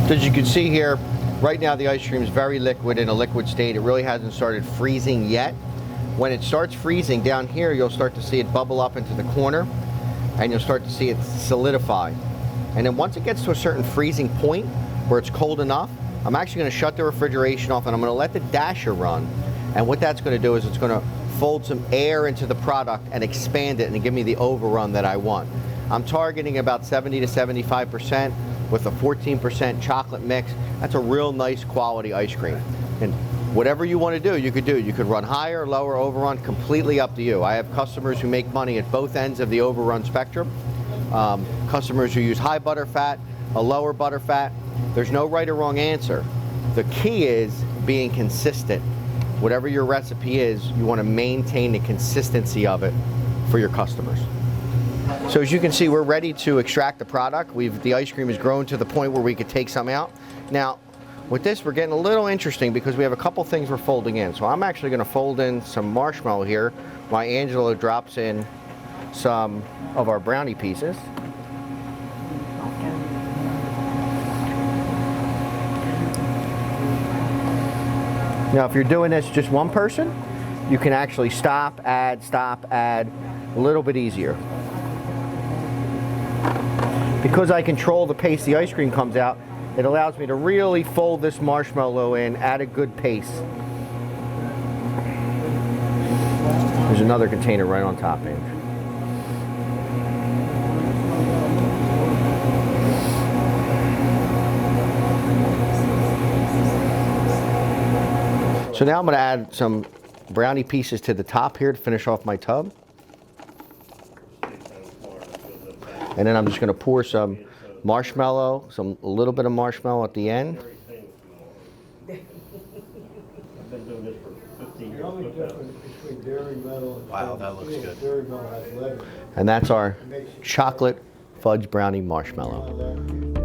So as you can see here, right now the ice cream is very liquid, in a liquid state. It really hasn't started freezing yet. When it starts freezing down here, you'll start to see it bubble up into the corner, and you'll start to see it solidify. And then once it gets to a certain freezing point where it's cold enough, I'm actually going to shut the refrigeration off and I'm going to let the dasher run. And what that's going to do is it's going to fold some air into the product and expand it and give me the overrun that I want. I'm targeting about 70 to 75% with a 14% chocolate mix. That's a real nice quality ice cream. And whatever you want to do, you could do. You could run higher, lower, overrun, completely up to you. I have customers who make money at both ends of the overrun spectrum. Customers who use high butter fat, a lower butter fat. There's no right or wrong answer. The key is being consistent. Whatever your recipe is, you want to maintain the consistency of it for your customers. So as you can see, we're ready to extract the product. The ice cream has grown to the point where we could take some out. Now, with this, we're getting a little interesting because we have a couple things we're folding in. So I'm actually going to fold in some marshmallow here while Angelo drops in some of our brownie pieces. Now, if you're doing this just one person, you can actually stop, add, a little bit easier. Because I control the pace the ice cream comes out, it allows me to really fold this marshmallow in at a good pace. There's another container right on top, Andrew. So now I'm going to add some brownie pieces to the top here to finish off my tub. And then I'm just going to pour some marshmallow, a little bit of marshmallow at the end. Wow, that looks good. And that's our chocolate fudge brownie marshmallow.